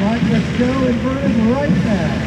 Right, let's go inverted right now.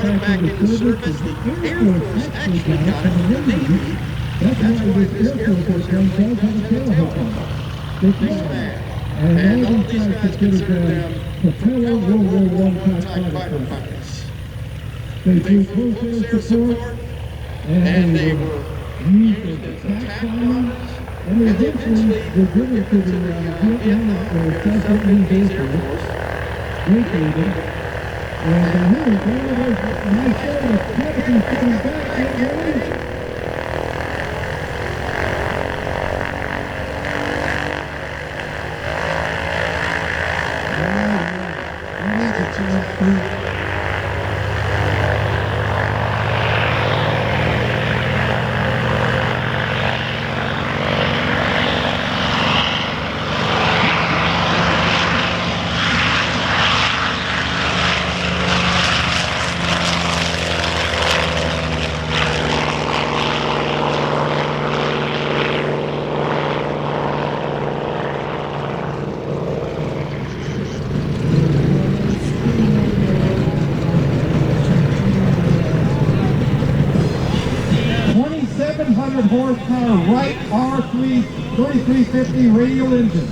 Back into service, the Air Force actually got it from the Navy. That's why this Air Force airplane does have a tail hook on it. And all these guys considered propeller World War I type fighter pilots. They flew close air support, and they were used as attack bombers, and they eventually were driven to the Vietnam or South Vietnamese Air Force, vacated. And here, my show is coming back, get ready. Horsepower right R3 3350 radial engine.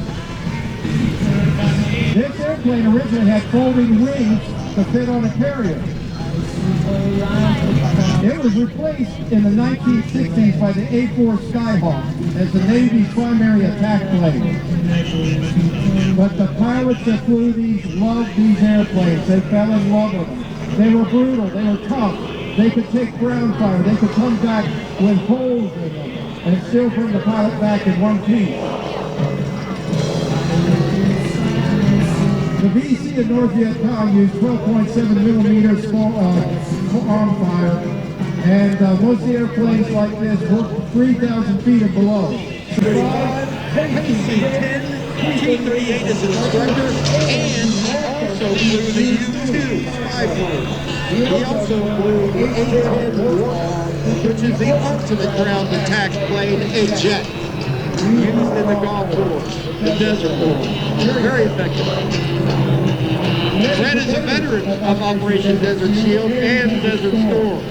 This airplane originally had folding wings to fit on a carrier. It was replaced in the 1960s by the A-4 Skyhawk as the Navy's primary attack plane. But the pilots that flew these loved these airplanes. They fell in love with them. They were brutal, they were tough. They could take ground fire, they could come back with holes in them and still bring the pilot back in one piece. The VC of North Vietnam used 12.7 millimeters arm fire, and most airplanes like this work 3,000 feet and below. T-38 as instructor and also flew the U-2 spy plane. He also flew the A-10, which is the ultimate ground attack plane, a jet, used in the Gulf War, the Desert War. Very effective. Fred is a veteran of Operation Desert Shield and Desert Storm.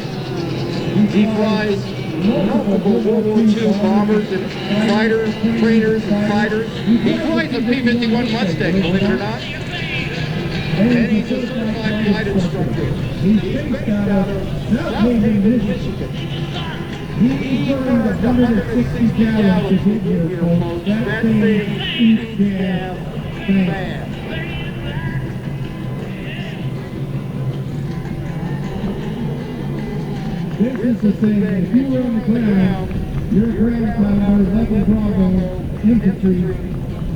He flies multiple World War II bombers and fighters, trainers and fighters. He flies a P-51 Mustang, believe it or not. And he's a certified flight instructor. He's based out of South Haven, Michigan. He burned 160 gallons to get here, folks. That thing eats gas fast. This is the thing, if you were on the ground, your grandfather, 11 Bravo infantry,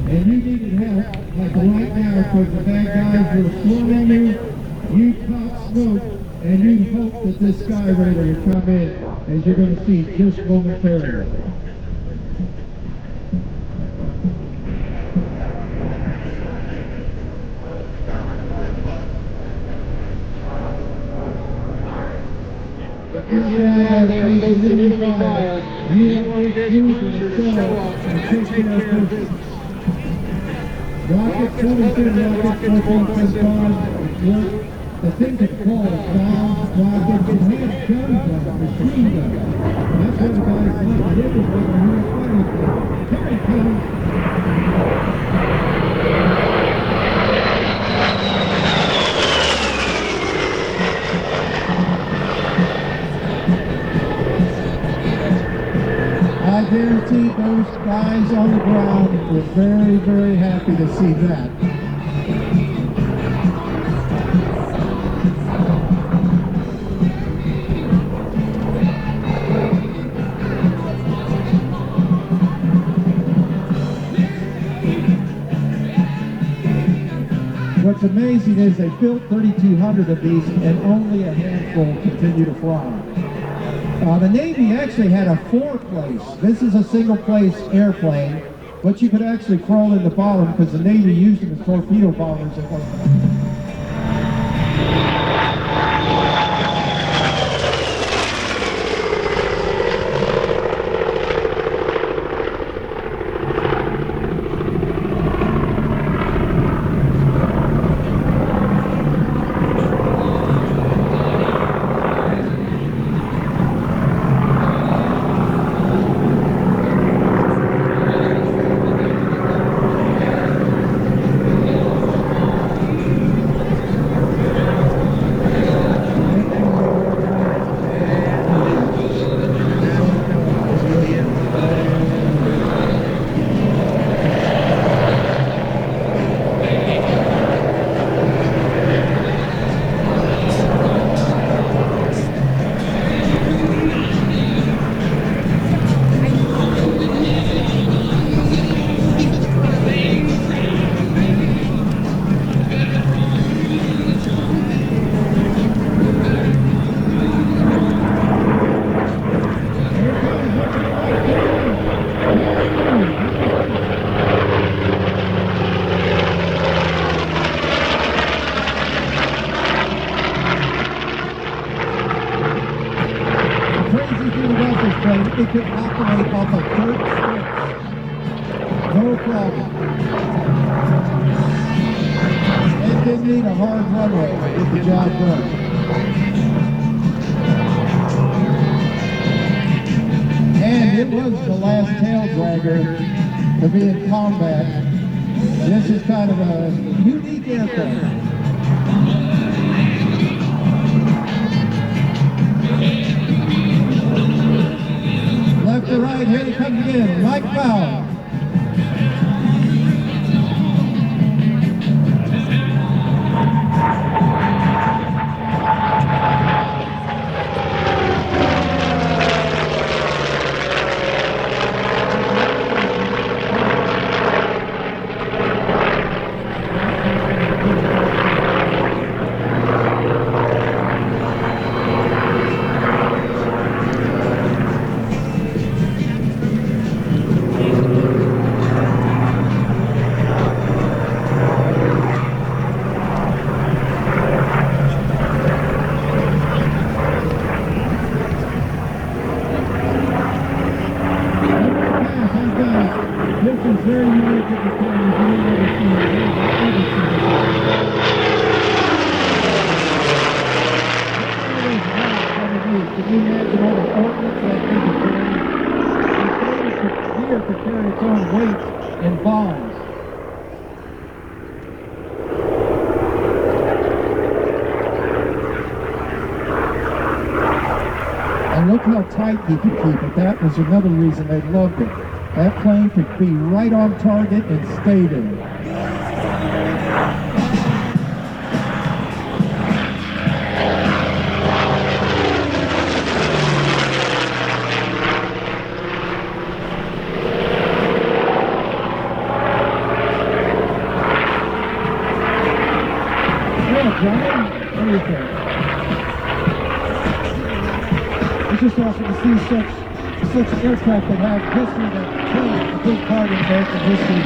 and you needed help, like right now, because the bad guys were swarming you caught smoke, and you hope that this Skyraider will come in, as you're going to see just momentarily. Yeah, they're facing enemy fire. You want this cruiser to show up and take care of business. Rocket 22, rocket 4.75, the thing that calls bombs, rockets, it had guns on it, machine guns. That's what the guys like. It was like a real funny thing. Here it comes. I guarantee those guys on the ground were very, very happy to see that. What's amazing is they built 3,200 of these and only a handful continue to fly. The Navy actually had a 4-place. This is a single-place airplane, but you could actually crawl in the bottom because the Navy used them as torpedo bombers at one point. It could operate off of dirt sticks. No problem. It didn't need a hard runway to get the job done. And it was the last tail dragger to be in combat. This is kind of a unique aircraft. Left to right, here it comes again, Mike Powell. Very unique at the time. You've never seen it. Can you imagine all the ordnance that thing is carrying? The gear could carry its own weight and bombs. And look how tight he could keep it. That was another reason they loved it. That plane could be right on target and stay there. Yeah, John, what do you think? It's just awesome to see such aircraft that have history that plays a big part in American history.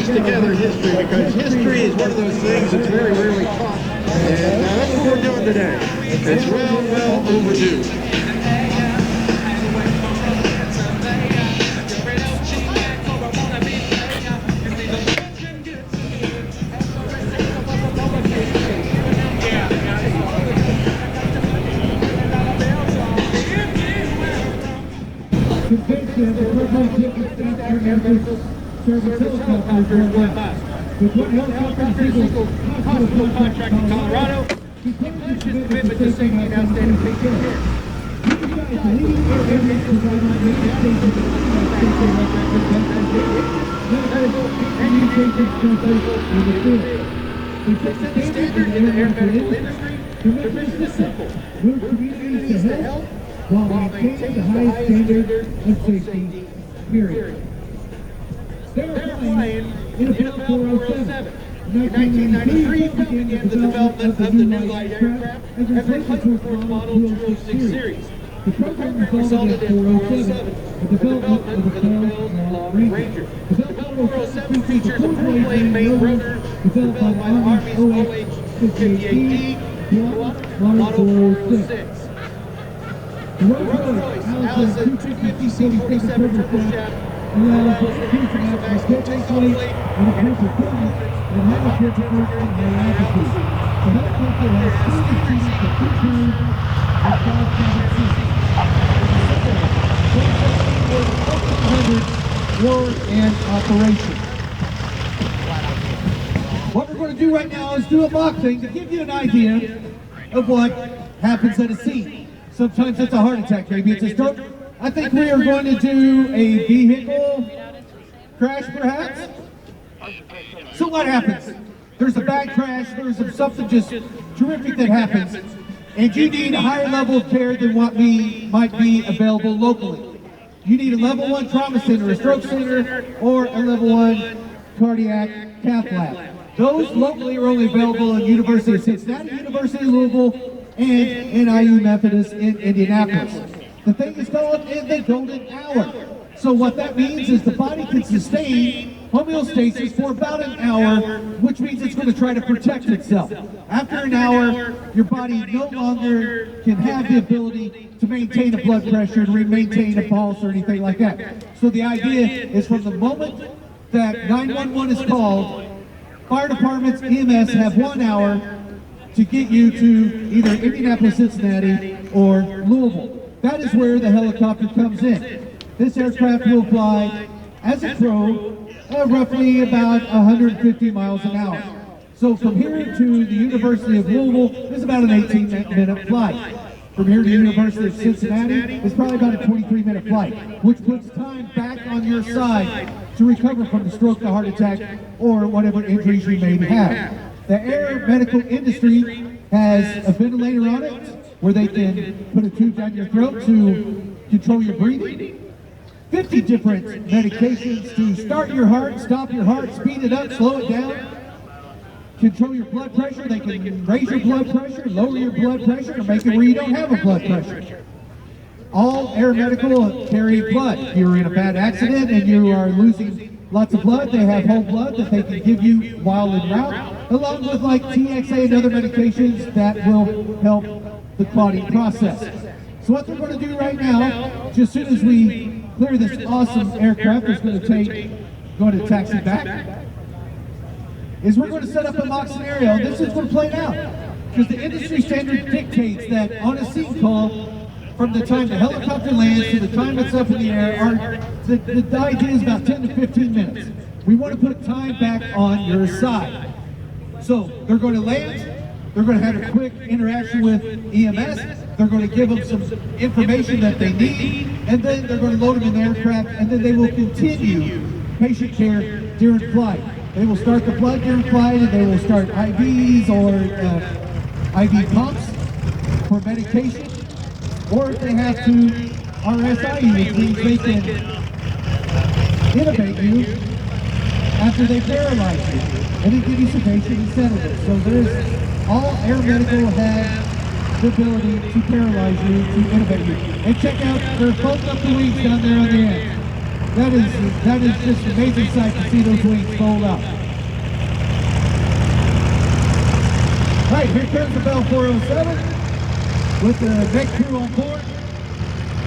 Together history, because history is one of those things that's very rarely taught, and that's what we're doing today. It's well overdue. Air Medical Service helicopters worldwide. With one helicopter single hospital contract in Colorado, he pledges his commitment to safety and outstanding patient care. The leading air ambulance provider in the United States is medical and communications specialist in the field. They set the standard in the air medical industry. Their mission is simple: move communities to health while maintaining the highest standard of safety, period. They were flying in a Bell 407. In 1993, began the development of the new light aircraft as a replacement for Model 206 series. The program resulted in 407, the development of the Bell Long Ranger. The Bell 407 features a four-blade main rotor developed by the Army's OH-58D Model 406. The Rolls-Royce Allison 250 CD47 turboshaft allows the future max take weight and a perfect performance and has a perfect work in high altitude. The helicopter has 60 seats for two turns and 5 cabin seats. Were in operation. What we're going to do right now is do a mock thing to give you an idea of what happens at a scene. Sometimes it's a heart attack, maybe it's a stroke. I think we are going to do a vehicle crash, perhaps. So what happens? There's a bad crash, there's something just terrific that happens, and you need a higher level of care than what might be available locally. You need a level 1 trauma center, a stroke center, or a level 1 cardiac cath lab. Those locally are only available at University of Cincinnati, University of Louisville, and NIU Methodist in Indianapolis. The thing is called the golden hour. So what that means is the body can sustain homeostasis for about an hour, which means it's going to try to protect itself. After an hour, your body no longer can have the ability to maintain a blood pressure and maintain a pulse or anything like that. So the idea is from the moment that 911 is called, fire departments, EMS have 1 hour to get you to either Indianapolis, Cincinnati, or Louisville. That is where the helicopter comes in. This aircraft will fly as a crow roughly about 150 miles an hour. So from here to the University of Louisville is about an 18-minute flight. From here to the University of Cincinnati is probably about a 23-minute flight, which puts time back on your side to recover from the stroke, the heart attack, or whatever injuries you may have. The air medical industry has a ventilator on it where they can put a tube down your throat to control your breathing. 50 different medications to start your heart, stop your heart, speed it up, slow it down, control your blood pressure. They can raise your blood pressure, lower your blood pressure, or make it where you don't have a blood pressure. All air medical carry blood. If you're in a bad accident and you are losing lots of blood, they have whole blood that they can give you while en route, along with like TXA and other medications that will help the clotting process. So what they're going to do right now, just as soon as we clear this awesome aircraft that's going to taxi back, is we're going to set up a mock scenario. This is going to play out because the industry standard dictates that on a scene call, from the time the helicopter lands to the time it's up in the air, the idea is about 10 to 15 minutes. We want to put time back on your side. So they're going to land, they're going to have a quick interaction with EMS, they're going to give them some information that they need, and then they're going to load them in the aircraft, and then they will continue patient care during flight. They will start the blood during flight, and they will start IVs or IV pumps for medication, or if they have to RSI you, which means they can intubate you after they paralyze you, and then give you sedation and sedative. So all air medical has the ability to paralyze you, to intubate you. And check out, they're folding up the wings down there on the end. That is just an amazing sight to see those wings fold up. All right, here comes the Bell 407 with the next crew on board.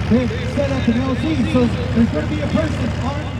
They've set up an LC, so there's going to be a person armed